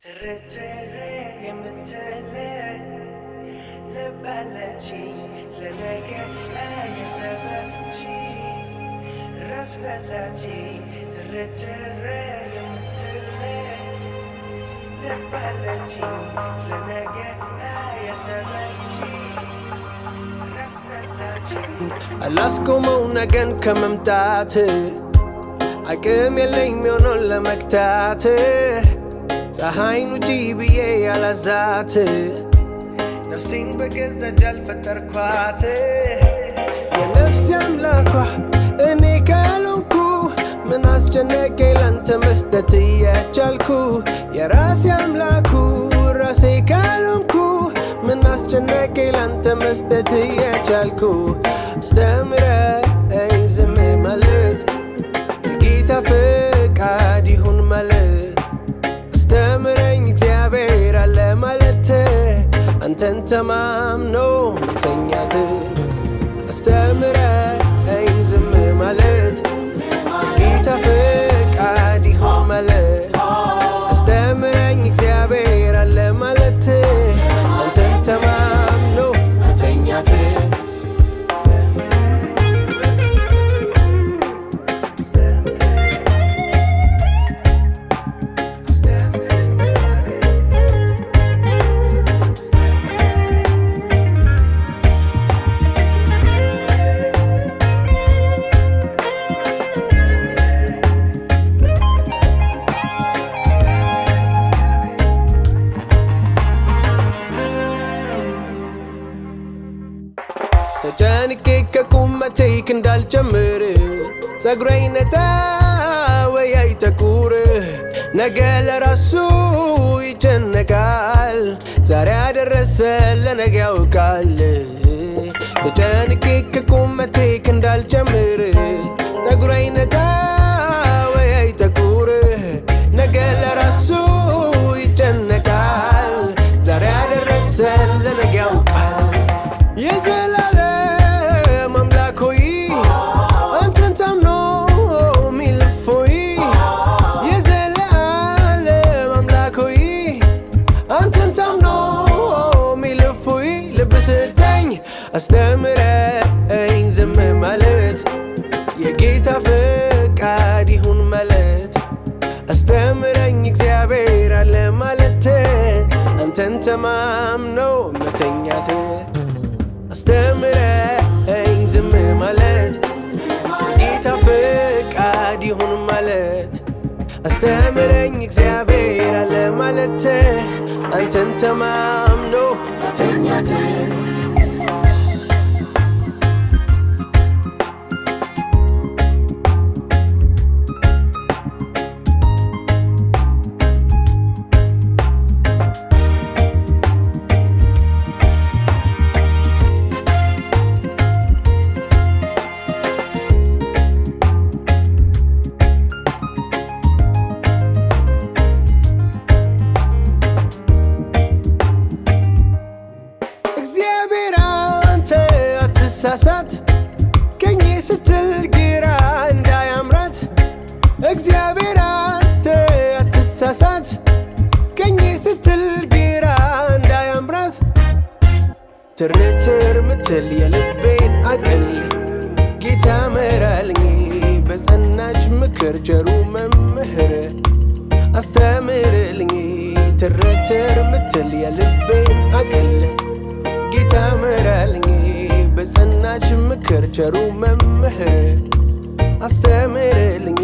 ترتري يمتلي لبلجي لنجا يا زبجي رفنا ساجي ترتري يمتلي لبلجي لنجا يا زبجي رفنا ساجي አላስቆመው ነገን ከመምጣት አቅም የለኝም የሆነውን ለመግታት ፀሐይን ውጪ ብዬ ያላዛት ነፍሴን በገዛ እጄ አልፈጠርኳት የነፍሴ አምላኳ እኔ ካልሆንኩ ምን አስጨነቀኝ ላንተ መስጠት እየቻልኩ የራሴ አምላኩ ራሴ ካልሆንኩ ምን አስጨነቀኝ ላንተ መስጠት እየቻልኩ አስተምረኝ ዝም ማለት የጌታ ፈቃድ ይሁን ማለት አስተምረኝ እግዚአብሔር አለ ማለት አንተን ተማምኖ መተኛት አስተምረኝ ዝም ማለት የጌታ ፈቃድ ይሁን ማለት አስተምረኝ እግዚአብሔር አለ ማለት አንተን ተማምኖ መተኛት ተጨንቄ ከቁመቴ እንዳልጨምር ፀጉሬ ነጣ ወይ አይጠቁር ነገ ለራሱ ይጨነቃል ዛሬ ያደረሰ ለነገ ያውቃል ተጨንቄ ከቁመቴ እንዳልጨምር ፀጉሬ ነጣ ወይ አይጠቁር ነገ ለራሱ ይጨነቃል ዛሬ ያደረሰ ለነገ ያውቃል የዘላለም አምላክ ሆይ አንተን ታምኖ ሚልፍ ሆይ የዘላለም አምላክ ሆይ አንተን ታምኖ ሚልፍ ሆይ ልብ ስጠኝ አስተምረኝ ዝም ማለት የጌታ ፈቃድ ይሁን ማለት አስተምረኝ እግዚአብሔር አለ ማለት አንተን ተማምኖ መተኛት አስተምረኝ ዝም ማለት የጌታ ፈቃድ ይሁን ማለት አስተምረኝ እግዚአብሔር አለ ማለት አንተን ተማምኖ መተኛት ሳሳት ቀኝ ስትል ግራ እንዳያምራት እግዚአብሔር አንተ አትሳሳት ቀኝ ስትል ግራ እንዳያምራት ትርትር ምትል የልቤን አቅል ጌታ መራልኝ በጸናች ምክር ቸሩ መምህር አስተምርልኝ ትርትር ምትል የልቤን አቅል ጌታ መራልኝ በጸናች ምክር ቸሩ መምህር አስተምርልኝ